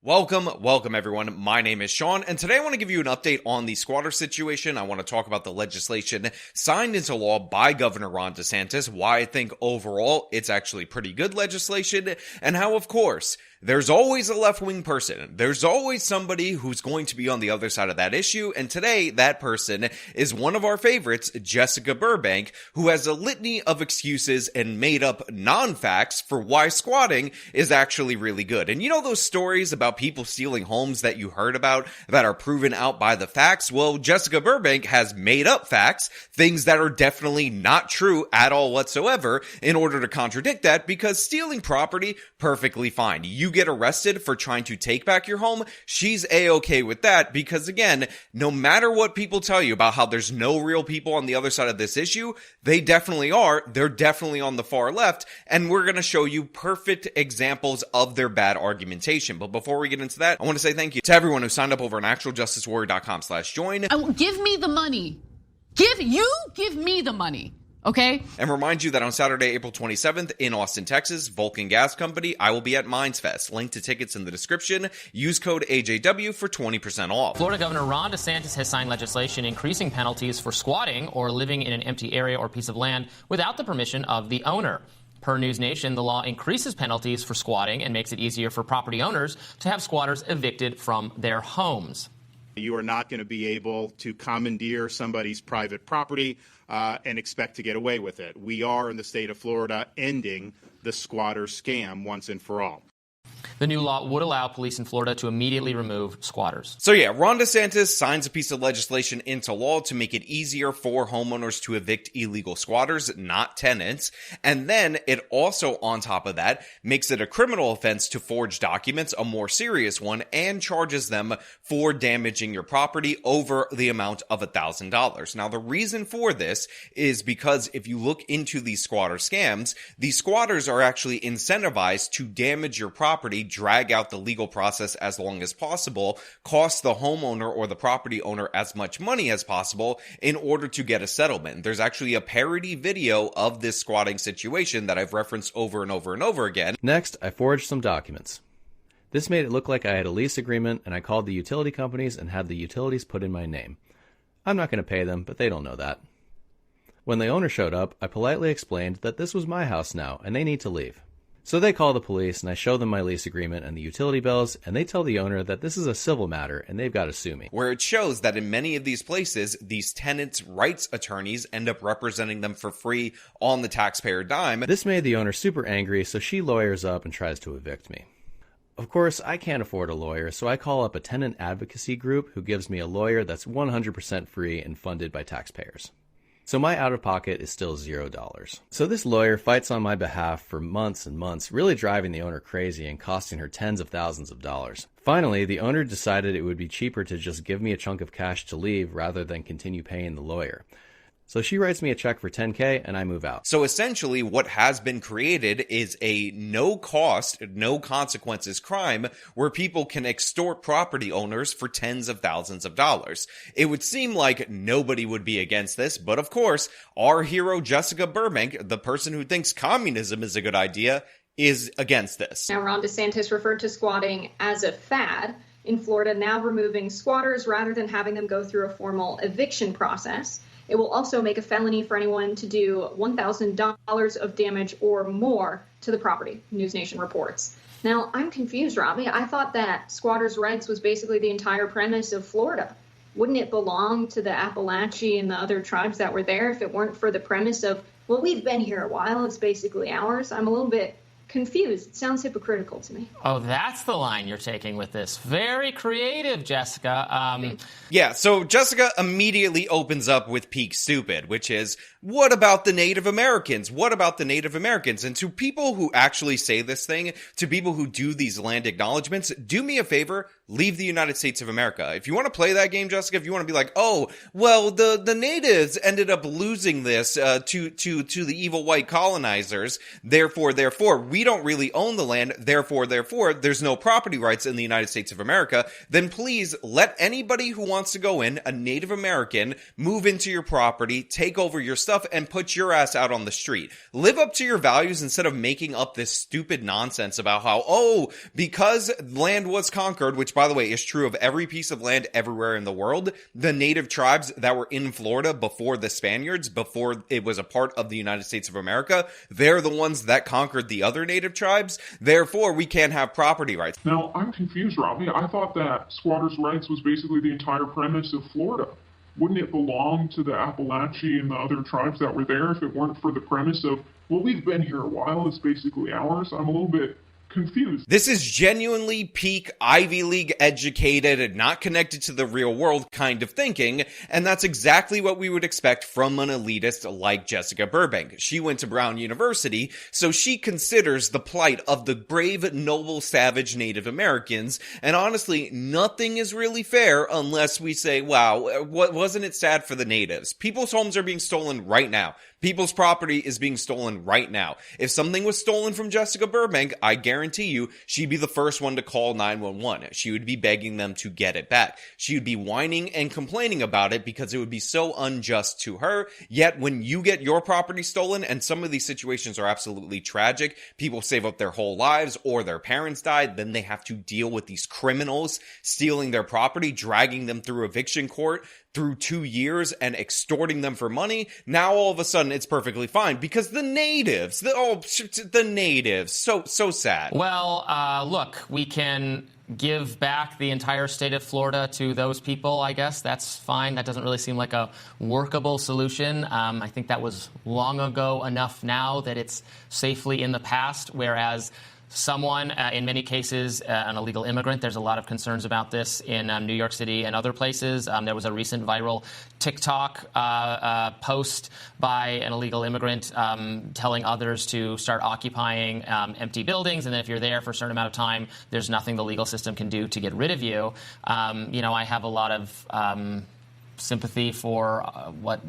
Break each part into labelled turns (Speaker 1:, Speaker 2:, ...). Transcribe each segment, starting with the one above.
Speaker 1: Welcome everyone. My name is Sean, and today I want to give you an update on the squatter situation. I want to talk about the legislation signed into law by Governor Ron DeSantis, why I think overall it's actually pretty good legislation, and how, of course, there's always a left-wing person. There's always somebody who's going to be on the other side of that issue, and today that person is one of our favorites, Jessica Burbank, who has a litany of excuses and made up non-facts for why squatting is actually really good. And you know those stories about people stealing homes that you heard about that are proven out by the facts? Well, Jessica Burbank has made up facts, things that are definitely not true at all whatsoever, in order to contradict that, because stealing property, perfectly fine. You get arrested for trying to take back your home, she's a-okay with that, because again, no matter what people tell you about how there's no real people on the other side of this issue, they definitely are. They're definitely on the far left, and we're going to show you perfect examples of their bad argumentation. But before we get into that, I want to say thank you to everyone who signed up over on actualjusticewarrior.com/join.
Speaker 2: Give me the money. Give me the money. Okay.
Speaker 1: And remind you that on Saturday, April 27th in Austin, Texas, Vulcan Gas Company, I will be at Mines Fest. Link to tickets in the description. Use code AJW for 20% off.
Speaker 3: Florida Governor Ron DeSantis has signed legislation increasing penalties for squatting or living in an empty area or piece of land without the permission of the owner. Per News Nation, the law increases penalties for squatting and makes it easier for property owners to have squatters evicted from their homes.
Speaker 4: You are not going to be able to commandeer somebody's private property and expect to get away with it. We are, in the state of Florida, ending the squatter scam once and for all.
Speaker 3: The new law would allow police in Florida to immediately remove squatters.
Speaker 1: So yeah, Ron DeSantis signs a piece of legislation into law to make it easier for homeowners to evict illegal squatters, not tenants. And then it also, on top of that, makes it a criminal offense to forge documents, a more serious one, and charges them for damaging your property over the amount of $1,000. Now, the reason for this is because if you look into these squatter scams, these squatters are actually incentivized to damage your property, drag out the legal process as long as possible, cost the homeowner or the property owner as much money as possible in order to get a settlement. There's actually a parody video of this squatting situation that I've referenced over and over and over again.
Speaker 5: Next, I forged some documents. This made it look like I had a lease agreement, and I called the utility companies and had the utilities put in my name. I'm not going to pay them, but they don't know that. When the owner showed up, I politely explained that this was my house now, and they need to leave. So they call the police, and I show them my lease agreement and the utility bills, and they tell the owner that this is a civil matter, and they've got to sue me.
Speaker 1: Where it shows that in many of these places, these tenants' rights attorneys end up representing them for free on the taxpayer dime.
Speaker 5: This made the owner super angry, so she lawyers up and tries to evict me. Of course, I can't afford a lawyer, so I call up a tenant advocacy group who gives me a lawyer that's 100% free and funded by taxpayers. So my out-of-pocket is still $0. So this lawyer fights on my behalf for months and months, really driving the owner crazy and costing her tens of thousands of dollars. Finally, the owner decided it would be cheaper to just give me a chunk of cash to leave rather than continue paying the lawyer. So she writes me a check for $10K and I move out.
Speaker 1: So essentially what has been created is a no cost, no consequences crime where people can extort property owners for tens of thousands of dollars. It would seem like nobody would be against this, but of course, our hero Jessica Burbank, the person who thinks communism is a good idea, is against this.
Speaker 6: Now, Ron DeSantis referred to squatting as a fad in Florida, now removing squatters rather than having them go through a formal eviction process. It will also make a felony for anyone to do $1,000 of damage or more to the property, News Nation reports. Now, I'm confused, Robbie. I thought that squatters' rights was basically the entire premise of Florida. Wouldn't it belong to the Appalachian and the other tribes that were there if it weren't for the premise of, well, we've been here a while, it's basically ours? I'm a little bit confused. It sounds hypocritical to me.
Speaker 3: Oh, that's the line you're taking with this. Very creative, Jessica.
Speaker 1: Yeah, so Jessica immediately opens up with peak stupid, which is, what about the Native Americans? What about the Native Americans? And to people who actually say this thing, to people who do these land acknowledgements, do me a favor, leave the United States of America. If you want to play that game, Jessica, if you want to be like, oh, well, the natives ended up losing this to the evil white colonizers, therefore, we we don't really own the land, therefore, there's no property rights in the United States of America, then please let anybody who wants to go in, a Native American, move into your property, take over your stuff, and put your ass out on the street. Live up to your values instead of making up this stupid nonsense about how, oh, because land was conquered, which by the way is true of every piece of land everywhere in the world, the native tribes that were in Florida before the Spaniards, before it was a part of the United States of America, they're the ones that conquered the other native tribes. Therefore, we can't have property rights.
Speaker 7: Now, I'm confused, Robbie. I thought that squatters' rights was basically the entire premise of Florida. Wouldn't it belong to the Appalachian and the other tribes that were there if it weren't for the premise of, well, we've been here a while, it's basically ours? I'm a little bit confused.
Speaker 1: This is genuinely peak Ivy League educated and not connected to the real world kind of thinking, and that's exactly what we would expect from an elitist like Jessica Burbank. She went to Brown University, so she considers the plight of the brave, noble, savage Native Americans, and honestly, nothing is really fair unless we say, wow, wasn't it sad for the natives? People's homes are being stolen right now. People's property is being stolen right now. If something was stolen from Jessica Burbank, I guarantee you she'd be the first one to call 911. She would be begging them to get it back. She would be whining and complaining about it because it would be so unjust to her. Yet when you get your property stolen, and some of these situations are absolutely tragic, people save up their whole lives or their parents died, then they have to deal with these criminals stealing their property, dragging them through eviction court through 2 years and extorting them for money. Now all of a sudden it's perfectly fine because the natives, the natives, so sad.
Speaker 3: Well, look, we can give back the entire state of Florida to those people, I guess. That's fine. That doesn't really seem like a workable solution. I think that was long ago enough now that it's safely in the past, whereas someone, in many cases, an illegal immigrant. There's a lot of concerns about this in New York City and other places. There was a recent viral TikTok post by an illegal immigrant telling others to start occupying empty buildings, and then if you're there for a certain amount of time, there's nothing the legal system can do to get rid of you. I have a lot of sympathy for what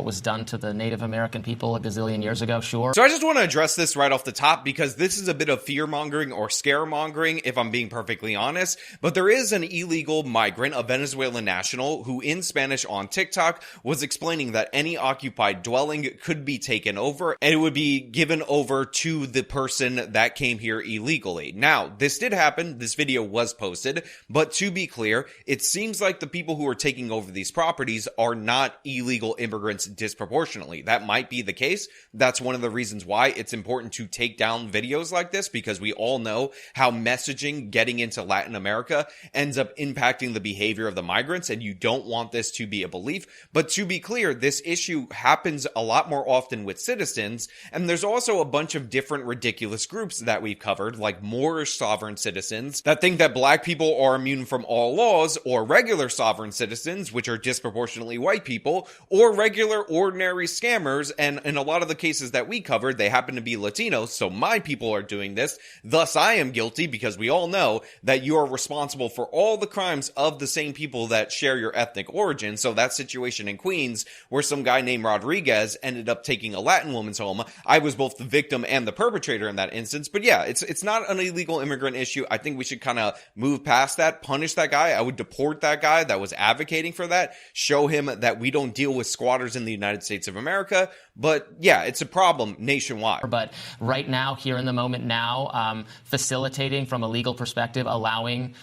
Speaker 3: was done to the Native American people a gazillion years ago, sure.
Speaker 1: So I just want to address this right off the top because this is a bit of fear-mongering or scaremongering, if I'm being perfectly honest. But there is an illegal migrant, a Venezuelan national, who in Spanish on TikTok was explaining that any occupied dwelling could be taken over and it would be given over to the person that came here illegally. Now, this did happen. This video was posted. But to be clear, it seems like the people who are taking over these properties are not illegal immigrants disproportionately. That might be the case. That's one of the reasons why it's important to take down videos like this, because we all know how messaging getting into Latin America ends up impacting the behavior of the migrants, and you don't want this to be a belief. But to be clear, this issue happens a lot more often with citizens, and there's also a bunch of different ridiculous groups that we've covered, like Moorish sovereign citizens that think that black people are immune from all laws, or regular sovereign citizens, which are disproportionately white people, or regular ordinary scammers, and in a lot of the cases that we covered, they happen to be Latinos, so my people are doing this, thus I am guilty, because we all know that you are responsible for all the crimes of the same people that share your ethnic origin. So that situation in Queens, where some guy named Rodriguez ended up taking a Latin woman's home, I was both the victim and the perpetrator in that instance. But yeah, it's not an illegal immigrant issue. I think we should kind of move past that, punish that guy. I would deport that guy that was advocating for that, show him that we don't deal with squatters in the United States of America. But yeah, it's a problem nationwide.
Speaker 3: But right now, here in the moment now, facilitating from a legal perspective, allowing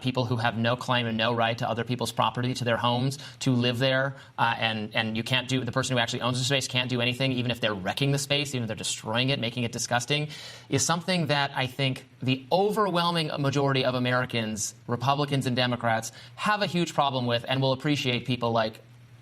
Speaker 3: people who have no claim and no right to other people's property, to their homes, to live there, and you can't do, the person who actually owns the space can't do anything, even if they're wrecking the space, even if they're destroying it, making it disgusting, is something that I think the overwhelming majority of Americans, Republicans and Democrats, have a huge problem with, and will appreciate people like,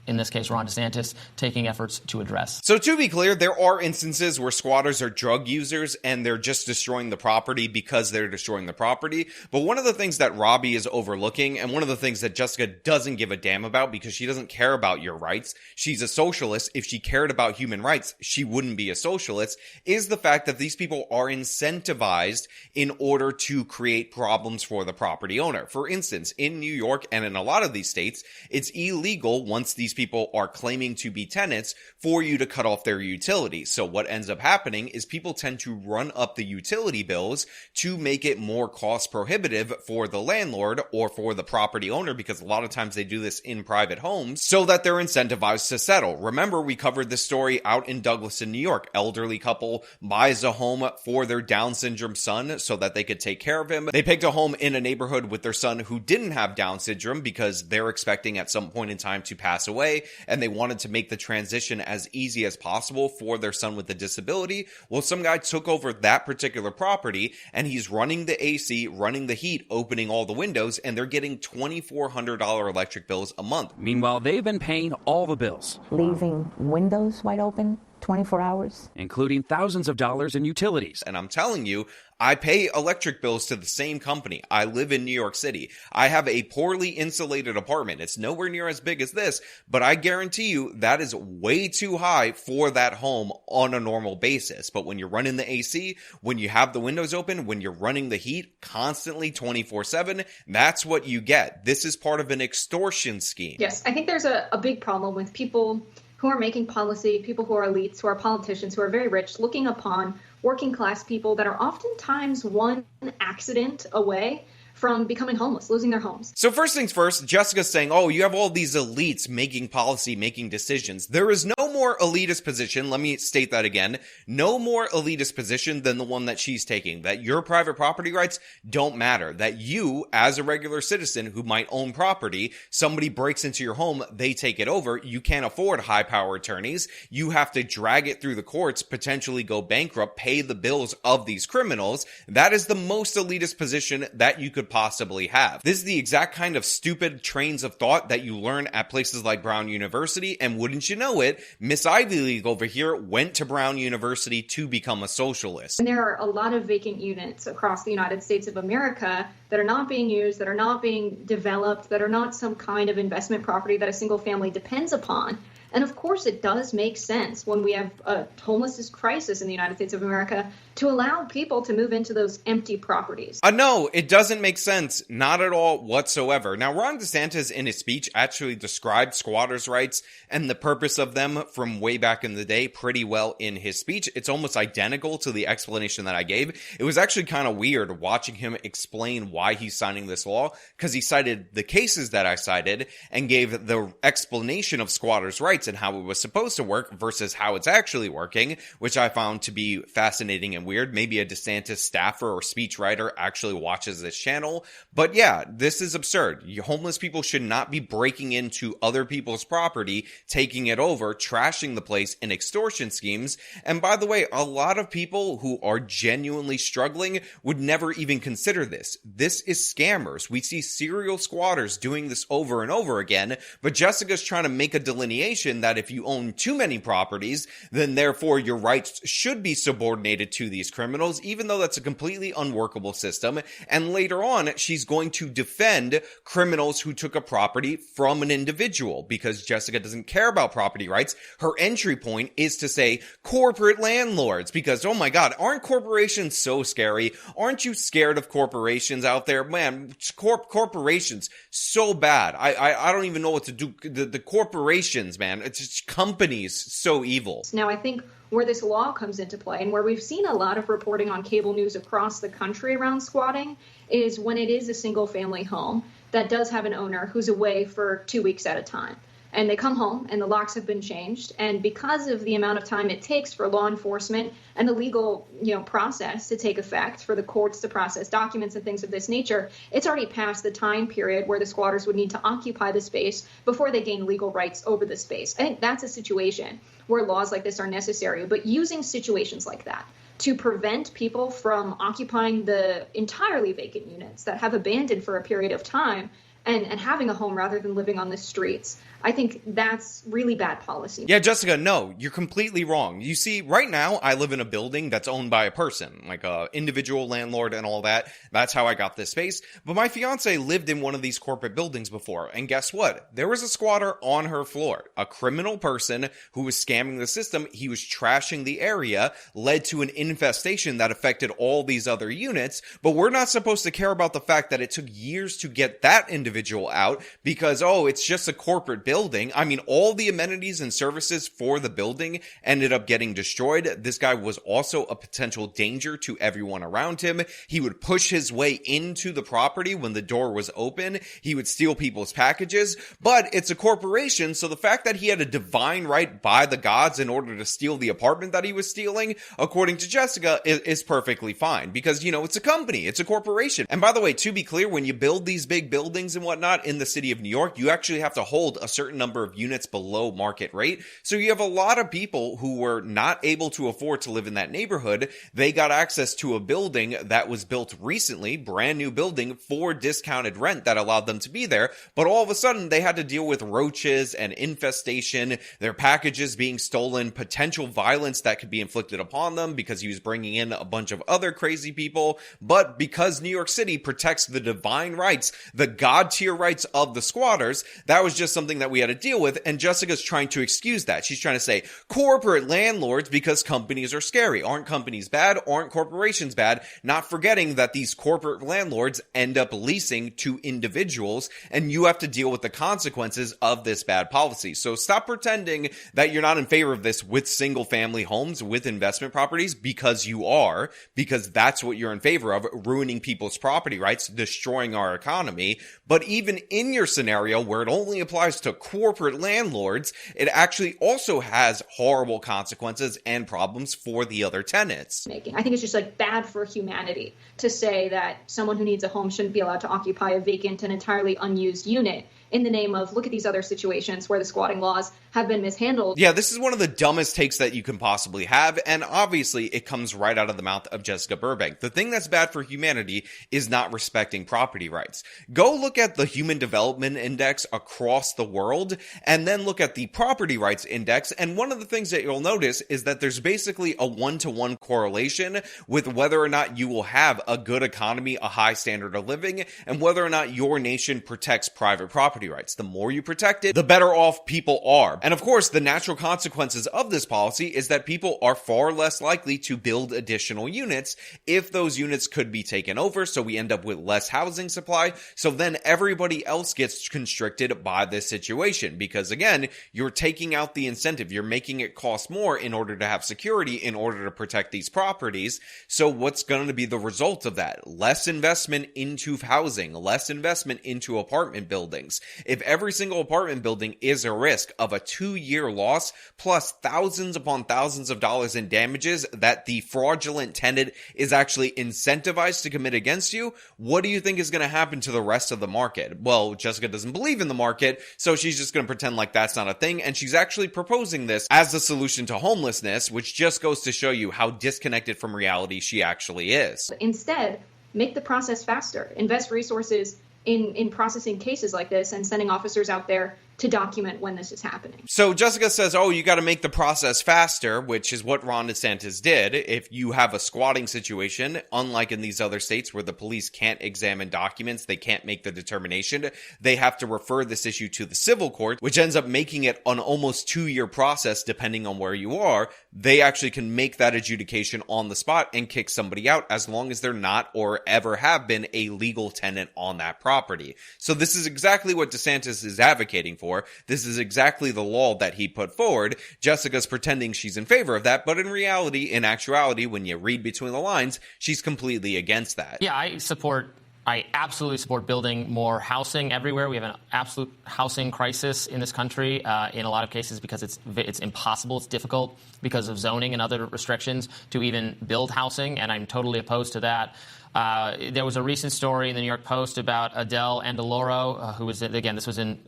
Speaker 3: in this case, Ron DeSantis, taking efforts to address.
Speaker 1: So to be clear, there are instances where squatters are drug users and they're just destroying the property because they're destroying the property. But one of the things that Robbie is overlooking, and one of the things that Jessica doesn't give a damn about because she doesn't care about your rights, she's a socialist. If she cared about human rights, she wouldn't be a socialist, is the fact that these people are incentivized in order to create problems for the property owner. For instance, in New York and in a lot of these states, it's illegal once these people are claiming to be tenants for you to cut off their utilities. So what ends up happening is people tend to run up the utility bills to make it more cost prohibitive for the landlord or for the property owner, because a lot of times they do this in private homes so that they're incentivized to settle. Remember, we covered this story out in Douglas in New York. Elderly couple buys a home for their Down syndrome son so that they could take care of him. They picked a home in a neighborhood with their son who didn't have Down syndrome because they're expecting at some point in time to pass away, and they wanted to make the transition as easy as possible for their son with the disability. Well, some guy took over that particular property and he's running the AC, running the heat, opening all the windows, and they're getting $2,400 electric bills a month.
Speaker 8: Meanwhile, they've been paying all the bills,
Speaker 9: leaving windows wide open 24 hours,
Speaker 8: including thousands of dollars in utilities.
Speaker 1: And I'm telling you, I pay electric bills to the same company. I live in New York City. I have a poorly insulated apartment. It's nowhere near as big as this, but I guarantee you that is way too high for that home on a normal basis. But when you're running the AC, when you have the windows open, when you're running the heat constantly 24/7, that's what you get. This is part of an extortion scheme.
Speaker 6: Yes, I think there's a big problem with people who are making policy, people who are elites, who are politicians, who are very rich, looking upon working class people that are oftentimes one accident away from becoming homeless, losing their homes.
Speaker 1: So first things first, Jessica's saying, oh, you have all these elites making policy, making decisions. There is no more elitist position, let me state that again, no more elitist position than the one that she's taking, that your private property rights don't matter, that you, as a regular citizen who might own property, somebody breaks into your home, they take it over, you can't afford high power attorneys, you have to drag it through the courts, potentially go bankrupt, pay the bills of these criminals. That is the most elitist position that you could possibly have. This is the exact kind of stupid trains of thought that you learn at places like Brown University, and wouldn't you know it, Miss Ivy League over here went to Brown University to become a socialist.
Speaker 6: And there are a lot of vacant units across the United States of America that are not being used, that are not being developed, that are not some kind of investment property that a single family depends upon. And of course, it does make sense when we have a homelessness crisis in the United States of America to allow people to move into those empty properties.
Speaker 1: No, it doesn't make sense. Not at all whatsoever. Now, Ron DeSantis in his speech actually described squatters' rights and the purpose of them from way back in the day pretty well in his speech. It's almost identical to the explanation that I gave. It was actually kind of weird watching him explain why he's signing this law, because he cited the cases that I cited and gave the explanation of squatters' rights and how it was supposed to work versus how it's actually working, which I found to be fascinating and weird. Maybe a DeSantis staffer or speechwriter actually watches this channel. But yeah, this is absurd. Homeless people should not be breaking into other people's property, taking it over, trashing the place in extortion schemes. And by the way, a lot of people who are genuinely struggling would never even consider this. This is scammers. We see serial squatters doing this over and over again, but Jessica's trying to make a delineation that if you own too many properties, then therefore your rights should be subordinated to these criminals, even though that's a completely unworkable system. And later on, she's going to defend criminals who took a property from an individual, because Jessica doesn't care about property rights. Her entry point is to say corporate landlords, because, oh my God, aren't corporations so scary? Aren't you scared of corporations out there? Man, corporations, so bad. I don't even know what to do. The corporations, man. It's just companies, so evil.
Speaker 6: Now, I think where this law comes into play and where we've seen a lot of reporting on cable news across the country around squatting is when it is a single family home that does have an owner who's away for 2 weeks at a time. And they come home and the locks have been changed. And because of the amount of time it takes for law enforcement and the legal, process to take effect, for the courts to process documents and things of this nature, it's already past the time period where the squatters would need to occupy the space before they gain legal rights over the space. I think that's a situation where laws like this are necessary. But using situations like that to prevent people from occupying the entirely vacant units that have abandoned for a period of time and having a home rather than living on the streets, I think that's really bad policy.
Speaker 1: Yeah, Jessica, no, you're completely wrong. You see, right now, I live in a building that's owned by a person, like a individual landlord and all that. That's how I got this space. But my fiance lived in one of these corporate buildings before, and guess what? There was a squatter on her floor. A criminal person who was scamming the system. He was trashing the area, led to an infestation that affected all these other units. But we're not supposed to care about the fact that it took years to get that individual individual out because, oh, it's just a corporate building. I mean, all the amenities and services for the building ended up getting destroyed. This guy was also a potential danger to everyone around him. He would push his way into the property when the door was open. He would steal people's packages, but it's a corporation, so the fact that he had a divine right by the gods in order to steal the apartment that he was stealing, according to Jessica, is perfectly fine because, you know, it's a company, it's a corporation. And by the way, to be clear, when you build these big buildings and whatnot in the city of New York, you actually have to hold a certain number of units below market rate. So you have a lot of people who were not able to afford to live in that neighborhood. They got access to a building that was built recently, brand new building for discounted rent that allowed them to be there. But all of a sudden they had to deal with roaches and infestation, their packages being stolen, potential violence that could be inflicted upon them because he was bringing in a bunch of other crazy people. But because New York City protects the divine rights, the god tier rights of the squatters, that was just something that we had to deal with. And Jessica's trying to excuse that. She's trying to say corporate landlords because companies are scary. Aren't companies bad? Aren't corporations bad? Not forgetting that these corporate landlords end up leasing to individuals, and you have to deal with the consequences of this bad policy. So stop pretending that you're not in favor of this with single family homes, with investment properties, because you are, because that's what you're in favor of, ruining people's property rights, destroying our economy. But even in your scenario where it only applies to corporate landlords, it actually also has horrible consequences and problems for the other tenants.
Speaker 6: I think it's just like bad for humanity to say that someone who needs a home shouldn't be allowed to occupy a vacant and entirely unused unit in the name of, look at these other situations where the squatting laws have been mishandled.
Speaker 1: Yeah, this is one of the dumbest takes that you can possibly have, and obviously it comes right out of the mouth of Jessica Burbank. The thing that's bad for humanity is not respecting property rights. Go look at the Human Development Index across the world, and then look at the Property Rights Index, and one of the things that you'll notice is that there's basically a one-to-one correlation with whether or not you will have a good economy, a high standard of living, and whether or not your nation protects private property rights. The more you protect it, the better off people are. And of course, the natural consequences of this policy is that people are far less likely to build additional units if those units could be taken over, so we end up with less housing supply. So then everybody else gets constricted by this situation because, again, you're taking out the incentive. You're making it cost more in order to have security, in order to protect these properties. So what's going to be the result of that? Less investment into housing, less investment into apartment buildings. If every single apartment building is a risk of a 2-year loss plus thousands upon thousands of dollars in damages that the fraudulent tenant is actually incentivized to commit against you, what do you think is going to happen to the rest of the market? Well, Jessica doesn't believe in the market, so she's just going to pretend like that's not a thing, and she's actually proposing this as a solution to homelessness, which just goes to show you how disconnected from reality she actually is.
Speaker 6: Instead, make the process faster. Invest resources in processing cases like this and sending officers out there to document when this is happening.
Speaker 1: So Jessica says, oh, you got to make the process faster, which is what Ron DeSantis did. If you have a squatting situation, unlike in these other states where the police can't examine documents, they can't make the determination, they have to refer this issue to the civil court, which ends up making it an almost 2-year process depending on where you are. They actually can make that adjudication on the spot and kick somebody out as long as they're not or ever have been a legal tenant on that property. So this is exactly what DeSantis is advocating for. This is exactly the law that he put forward. Jessica's pretending she's in favor of that, but in reality, in actuality, when you read between the lines, she's completely against that.
Speaker 3: Yeah, I absolutely support building more housing everywhere. We have an absolute housing crisis in this country in a lot of cases because it's impossible, it's difficult because of zoning and other restrictions to even build housing, and I'm totally opposed to that. There was a recent story in the New York Post about Adele Andaloro, who was, again, this was in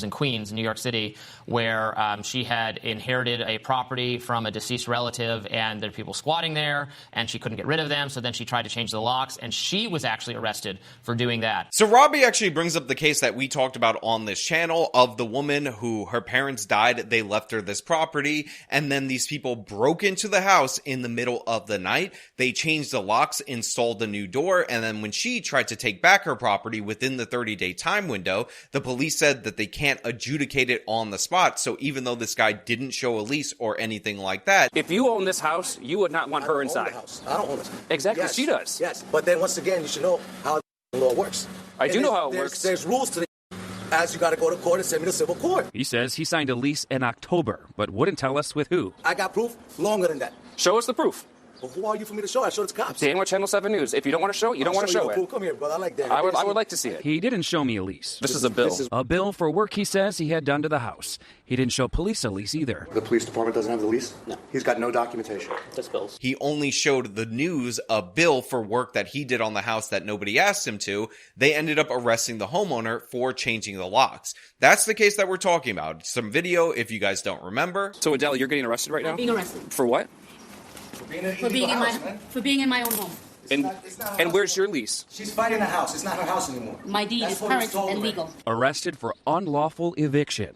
Speaker 3: Queens, New York City, where she had inherited a property from a deceased relative, and there were people squatting there, and she couldn't get rid of them, so then she tried to change the locks, and she was actually arrested for doing that.
Speaker 1: So Robbie actually brings up the case that we talked about on this channel of the woman who her parents died, they left her this property, and then these people broke into the house in the middle of the night. They changed the locks, installed a new door, and then when she tried to take back her property within the 30-day time window, the police said that they can't adjudicate it on the spot. So even though this guy didn't show a lease or anything like that,
Speaker 8: if you own this house, you would not want her inside.
Speaker 10: I don't own this house.
Speaker 8: Exactly,
Speaker 10: yes,
Speaker 8: she does.
Speaker 10: Yes, but then once again, you should know how the law works.
Speaker 8: I do know how it works.
Speaker 10: There's rules to the asked you got to go to court and send me to civil court.
Speaker 11: He says he signed a lease in October, but wouldn't tell us with who.
Speaker 10: I got proof longer than that.
Speaker 8: Show us the proof.
Speaker 10: Well, who are you for me to show? I showed it to cops.
Speaker 8: Dan with Channel 7 News. If you don't want to show it, you don't want to show it.
Speaker 10: Come here, brother. I like that.
Speaker 8: I would like to see it.
Speaker 11: He didn't show me a lease.
Speaker 8: This is a bill.
Speaker 11: A bill for work he says he had done to the house. He didn't show police a lease either.
Speaker 10: The police department doesn't have the lease?
Speaker 8: No.
Speaker 10: He's got no documentation.
Speaker 8: Just bills.
Speaker 1: He only showed the news a bill for work that he did on the house that nobody asked him to. They ended up arresting the homeowner for changing the locks. That's the case that we're talking about. Some video, if you guys don't remember.
Speaker 8: So, Adele, you're getting arrested right now?
Speaker 12: I'm being arrested.
Speaker 8: For what?
Speaker 12: For being in my own home.
Speaker 8: And where's your lease?
Speaker 10: She's fighting the house. It's not her house anymore.
Speaker 12: My deed is current and legal.
Speaker 11: Arrested for unlawful eviction.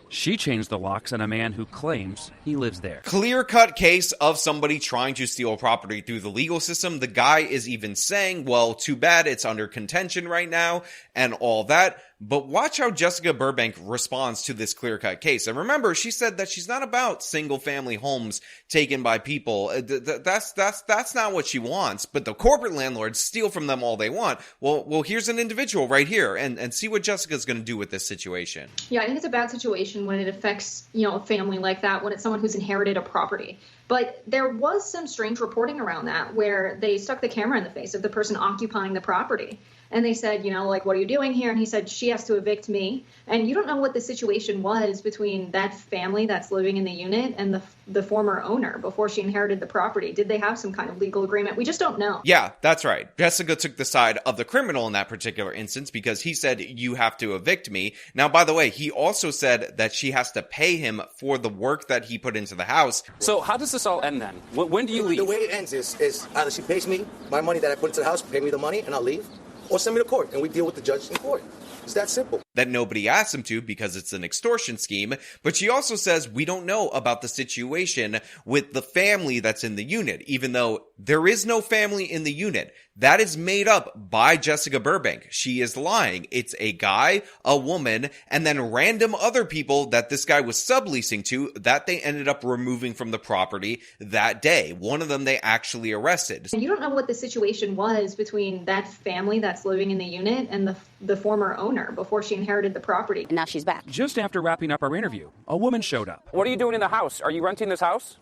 Speaker 11: She changed the locks on a man who claims he lives there.
Speaker 1: Clear-cut case of somebody trying to steal property through the legal system. The guy is even saying, well, too bad it's under contention right now and all that. But watch how Jessica Burbank responds to this clear-cut case. And remember, she said that she's not about single-family homes taken by people. That's not what she wants. But the corporate landlords steal from them all they want. Well, here's an individual right here, and see what Jessica's going to do with this situation.
Speaker 6: Yeah, I think it's a bad situation when it affects, a family like that, when it's someone who's inherited a property. But there was some strange reporting around that where they stuck the camera in the face of the person occupying the property. And they said, what are you doing here? And he said, she has to evict me. And you don't know what the situation was between that family that's living in the unit and the former owner before she inherited the property. Did they have some kind of legal agreement? We just don't know.
Speaker 1: Yeah, that's right. Jessica took the side of the criminal in that particular instance because he said, you have to evict me. Now, by the way, he also said that she has to pay him for the work that he put into the house.
Speaker 8: So how does this all end then? When do you leave?
Speaker 10: The way it ends is either she pays me my money that I put into the house, pay me the money, and I'll leave. Or send me to court, and we deal with the judge in court. It's that simple.
Speaker 1: That nobody asked him to because it's an extortion scheme. But she also says we don't know about the situation with the family that's in the unit, even though there is no family in the unit. That is made up by Jessica Burbank. She is lying. It's a guy, a woman, and then random other people that this guy was subleasing to that they ended up removing from the property that day. One of them they actually arrested.
Speaker 6: And you don't know what the situation was between that family that's living in the unit and the former owner before she inherited the property.
Speaker 12: And now she's back.
Speaker 11: Just after wrapping up our interview, a woman showed up.
Speaker 8: What are you doing in the house? Are you renting this house?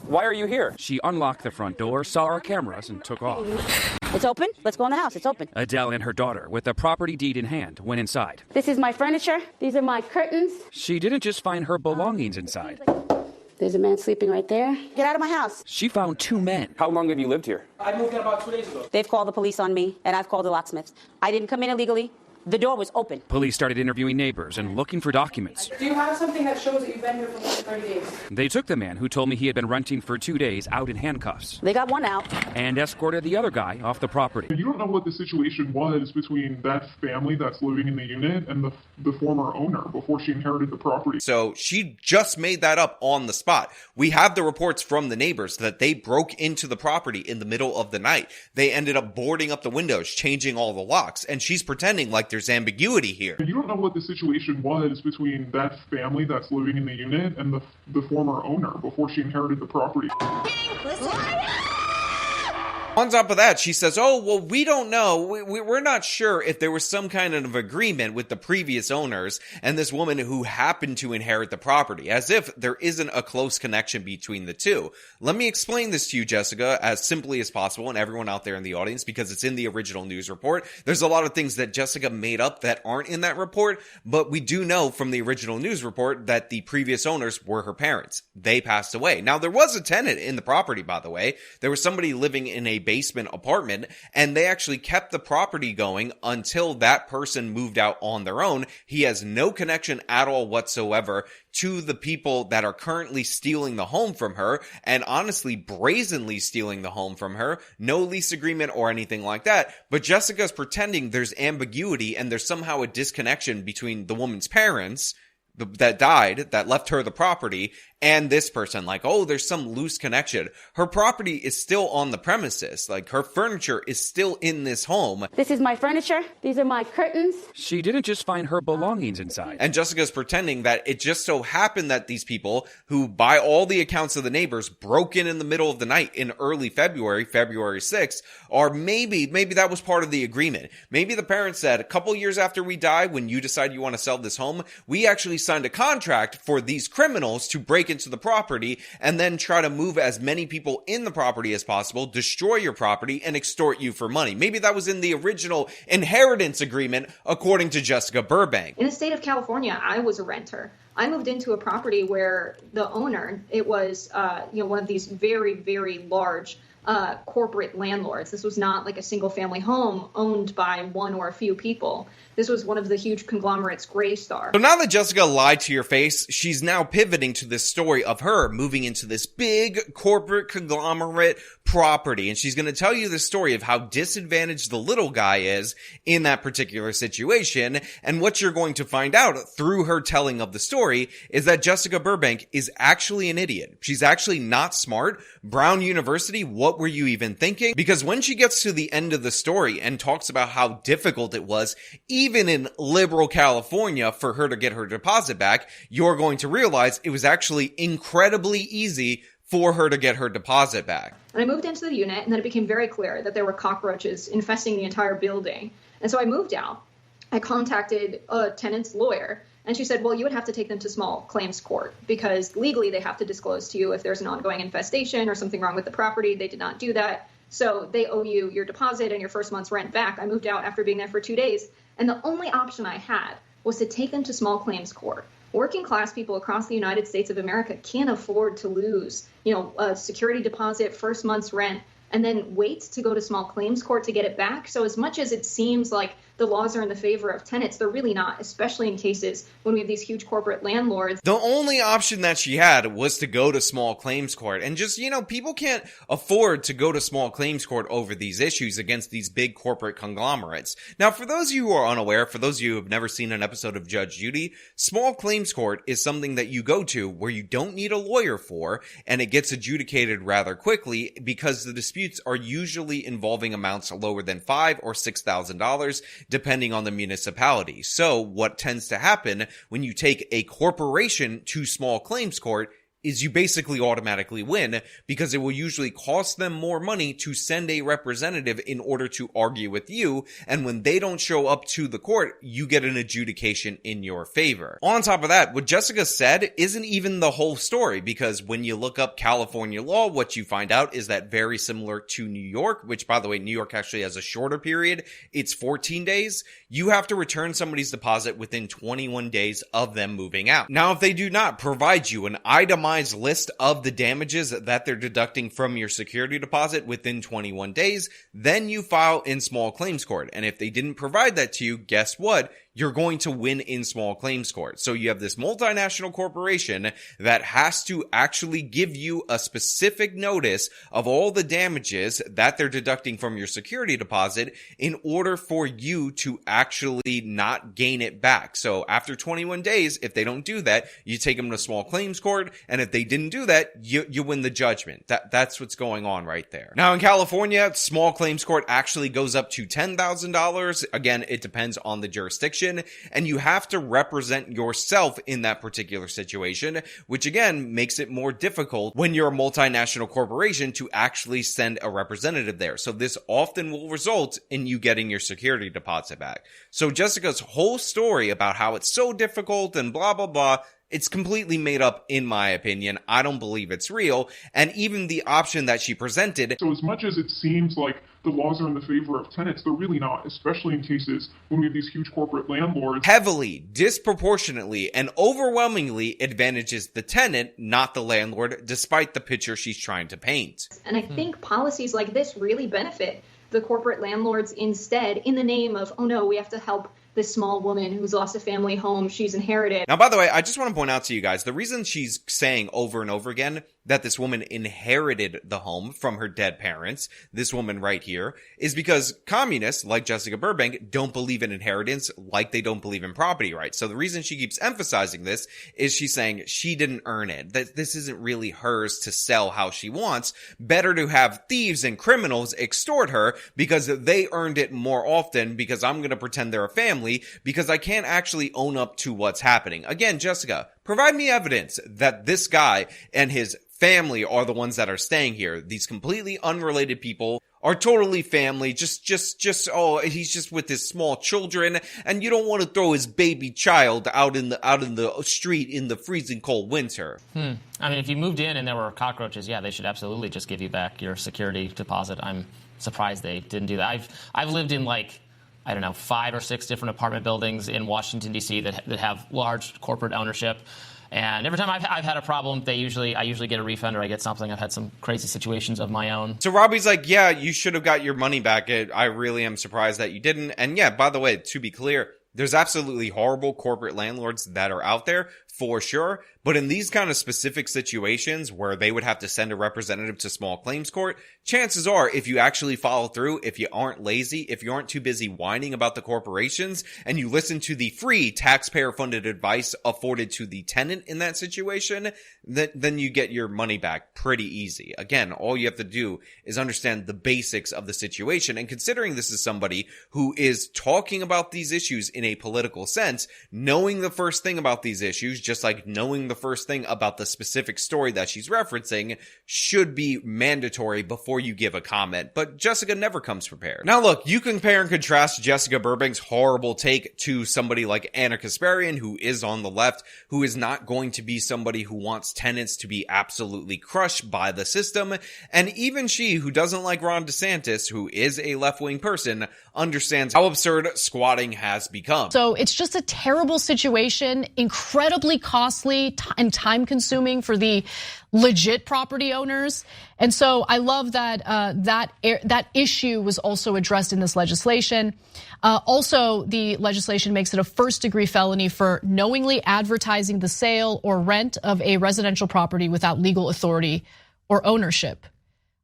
Speaker 8: Why are you here?
Speaker 11: She unlocked the front door, saw our cameras, and took off.
Speaker 12: It's open. Let's go in the house. It's open.
Speaker 11: Adele and her daughter, with the property deed in hand, went inside.
Speaker 12: This is my furniture. These are my curtains.
Speaker 11: She didn't just find her belongings inside.
Speaker 12: There's a man sleeping right there. Get out of my house.
Speaker 11: She found two men.
Speaker 8: How long have you lived here?
Speaker 10: I moved in about 2 days ago.
Speaker 12: They've called the police on me, and I've called the locksmiths. I didn't come in illegally. The door was open.
Speaker 11: Police started interviewing neighbors and looking for documents.
Speaker 13: Do you have something that shows that you've been here for more than 30 days?
Speaker 11: They took the man who told me he had been renting for 2 days out in handcuffs.
Speaker 12: They got one out.
Speaker 11: And escorted the other guy off the property.
Speaker 7: You don't know what the situation was between that family that's living in the unit and the former owner before she inherited the property.
Speaker 1: So she just made that up on the spot. We have the reports from the neighbors that they broke into the property in the middle of the night. They ended up boarding up the windows, changing all the locks, and she's pretending like there's ambiguity here.
Speaker 7: You don't know what the situation was between that family that's living in the unit and the former owner before she inherited the property.
Speaker 1: On top of that, she says, oh, well, we don't know. We're not sure if there was some kind of agreement with the previous owners and this woman who happened to inherit the property, as if there isn't a close connection between the two. Let me explain this to you, Jessica, as simply as possible, and everyone out there in the audience, because it's in the original news report. There's a lot of things that Jessica made up that aren't in that report, but we do know from the original news report that the previous owners were her parents. They passed away. Now, there was a tenant in the property, by the way. There was somebody living in a basement apartment, and they actually kept the property going until that person moved out on their own. He has no connection at all whatsoever to the people that are currently stealing the home from her, and honestly brazenly stealing the home from her. No lease agreement or anything like that, but Jessica's pretending there's ambiguity and there's somehow a disconnection between the woman's parents that died, that left her the property, and this person, like, oh, there's some loose connection. Her property is still on the premises. Like, her furniture is still in this home.
Speaker 12: This is my furniture. These are my curtains.
Speaker 11: She didn't just find her belongings inside.
Speaker 1: And Jessica's pretending that it just so happened that these people, who by all the accounts of the neighbors broke in the middle of the night in early February 6th, are maybe that was part of the agreement. Maybe the parents said, a couple years after we die, when you decide you want to sell this home, we actually signed a contract for these criminals to break into the property and then try to move as many people in the property as possible, destroy your property, and extort you for money. Maybe that was in the original inheritance agreement, according to Jessica Burbank.
Speaker 6: In the state of California, I was a renter. I moved into a property where the owner, it was one of these very, very large corporate landlords. This was not like a single family home owned by one or a few people. This was one of the huge conglomerates, Graystar.
Speaker 1: So now that Jessica lied to your face, she's now pivoting to this story of her moving into this big corporate conglomerate property. And she's going to tell you the story of how disadvantaged the little guy is in that particular situation. And what you're going to find out through her telling of the story is that Jessica Burbank is actually an idiot. She's actually not smart. Brown University, what were you even thinking? Because when she gets to the end of the story and talks about how difficult it was, even in liberal California, for her to get her deposit back, you're going to realize it was actually incredibly easy for her to get her deposit back.
Speaker 6: And I moved into the unit, and then it became very clear that there were cockroaches infesting the entire building. And so I moved out. I contacted a tenant's lawyer, and she said, well, you would have to take them to small claims court because legally they have to disclose to you if there's an ongoing infestation or something wrong with the property. They did not do that. So they owe you your deposit and your first month's rent back. I moved out after being there for 2 days. And the only option I had was to take them to small claims court. Working class people across the United States of America can't afford to lose, a security deposit, first month's rent, and then wait to go to small claims court to get it back. So as much as it seems like the laws are in the favor of tenants, they're really not, especially in cases when we have these huge corporate landlords.
Speaker 1: The only option that she had was to go to small claims court. And just, people can't afford to go to small claims court over these issues against these big corporate conglomerates. Now, for those of you who are unaware, for those of you who have never seen an episode of Judge Judy, small claims court is something that you go to where you don't need a lawyer for, and it gets adjudicated rather quickly because the disputes are usually involving amounts lower than $5,000 or $6,000, depending on the municipality. So what tends to happen when you take a corporation to small claims court is you basically automatically win because it will usually cost them more money to send a representative in order to argue with you. And when they don't show up to the court, you get an adjudication in your favor. On top of that, what Jessica said isn't even the whole story, because when you look up California law, what you find out is that very similar to New York, which by the way, New York actually has a shorter period. It's 14 days. You have to return somebody's deposit within 21 days of them moving out. Now, if they do not provide you an itemized list of the damages that they're deducting from your security deposit within 21 days, then you file in small claims court. And if they didn't provide that to you, guess what? You're going to win in small claims court. So you have this multinational corporation that has to actually give you a specific notice of all the damages that they're deducting from your security deposit in order for you to actually not gain it back. So after 21 days, if they don't do that, you take them to small claims court. And if they didn't do that, you win the judgment. That's what's going on right there. Now in California, small claims court actually goes up to $10,000. Again, it depends on the jurisdiction. And you have to represent yourself in that particular situation, which again makes it more difficult when you're a multinational corporation to actually send a representative there. So this often will result in you getting your security deposit back. So Jessica's whole story about how it's so difficult and blah, blah, blah, it's completely made up, in my opinion. I don't believe it's real. And even the option that she presented.
Speaker 7: So as much as it seems like the laws are in the favor of tenants, they're really not, especially in cases when we have these huge corporate landlords.
Speaker 1: Heavily, disproportionately, and overwhelmingly advantages the tenant, not the landlord, despite the picture she's trying to paint.
Speaker 6: And I think policies like this really benefit the corporate landlords instead, in the name of, oh no, we have to help this small woman who's lost a family home she's inherited.
Speaker 1: Now, by the way, I just want to point out to you guys, the reason she's saying over and over again that this woman inherited the home from her dead parents, this woman right here, is because communists like Jessica Burbank don't believe in inheritance like they don't believe in property rights. So the reason she keeps emphasizing this is she's saying she didn't earn it, that this isn't really hers to sell how she wants. Better to have thieves and criminals extort her because they earned it more often, because I'm going to pretend they're a family, because I can't actually own up to what's happening. Again, Jessica, provide me evidence that this guy and his family are the ones that are staying here. These completely unrelated people are totally family. Oh, he's just with his small children, and you don't want to throw his baby child out in the street in the freezing cold winter.
Speaker 3: I mean, if you moved in and there were cockroaches, yeah, they should absolutely just give you back your security deposit. I'm surprised they didn't do that. I've lived in, like, I don't know, 5 or 6 different apartment buildings in Washington, D.C. that have large corporate ownership. And every time I've had a problem, I usually get a refund or I get something. I've had some crazy situations of my own.
Speaker 1: So Robbie's like, yeah, you should have got your money back. I really am surprised that you didn't. And yeah, by the way, to be clear, there's absolutely horrible corporate landlords that are out there for sure. But in these kind of specific situations where they would have to send a representative to small claims court, chances are if you actually follow through, if you aren't lazy, if you aren't too busy whining about the corporations, and you listen to the free taxpayer-funded advice afforded to the tenant in that situation, then you get your money back pretty easy. Again, all you have to do is understand the basics of the situation. And considering this is somebody who is talking about these issues in a political sense, knowing the first thing about these issues, just like knowing the first thing about the specific story that she's referencing, should be mandatory before you give a comment. But Jessica never comes prepared. Now look, you compare and contrast Jessica Burbank's horrible take to somebody like Anna Kasparian, who is on the left, who is not going to be somebody who wants tenants to be absolutely crushed by the system. And even she, who doesn't like Ron DeSantis, who is a left-wing person, understands how absurd squatting has become.
Speaker 14: So it's just a terrible situation, incredibly costly and time-consuming for the legit property owners. And so I love that that issue was also addressed in this legislation. Also, the legislation makes it a first-degree felony for knowingly advertising the sale or rent of a residential property without legal authority or ownership.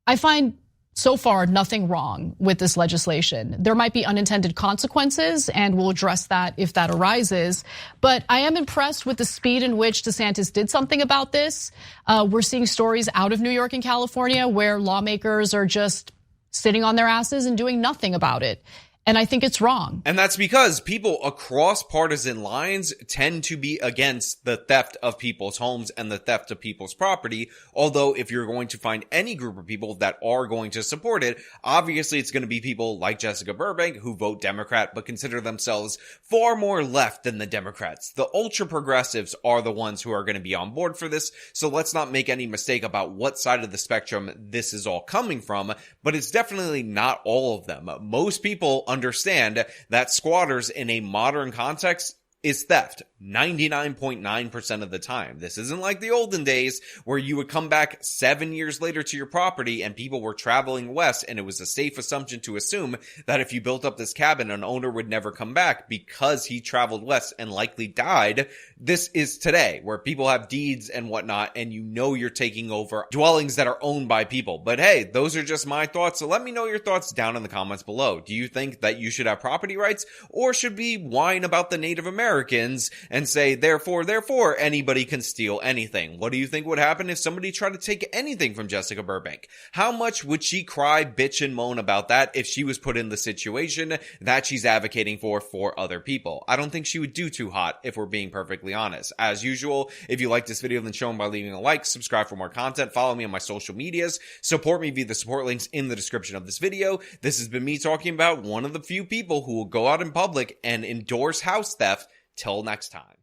Speaker 14: I find so far nothing wrong with this legislation. There might be unintended consequences, and we'll address that if that arises. But I am impressed with the speed in which DeSantis did something about this. We're seeing stories out of New York and California where lawmakers are just sitting on their asses and doing nothing about it. And I think it's wrong.
Speaker 1: And that's because people across partisan lines tend to be against the theft of people's homes and the theft of people's property. Although if you're going to find any group of people that are going to support it, obviously it's going to be people like Jessica Burbank who vote Democrat but consider themselves far more left than the Democrats. The ultra progressives are the ones who are going to be on board for this. So let's not make any mistake about what side of the spectrum this is all coming from, but it's definitely not all of them. Most people understand that squatters in a modern context is theft 99.9% of the time. This isn't like the olden days where you would come back 7 years later to your property and people were traveling west, and it was a safe assumption to assume that if you built up this cabin, an owner would never come back because he traveled west and likely died. This is today where people have deeds and whatnot, and you know you're taking over dwellings that are owned by people. But hey, those are just my thoughts, so let me know your thoughts down in the comments below. Do you think that you should have property rights, or should we whine about the Native Americans and say, therefore, anybody can steal anything? What do you think would happen if somebody tried to take anything from Jessica Burbank? How much would she cry, bitch, and moan about that if she was put in the situation that she's advocating for other people? I don't think she would do too hot, if we're being perfectly honest. As usual, if you like this video, then show them by leaving a like, subscribe for more content, follow me on my social medias, support me via the support links in the description of this video. This has been me talking about one of the few people who will go out in public and endorse house theft. Till next time.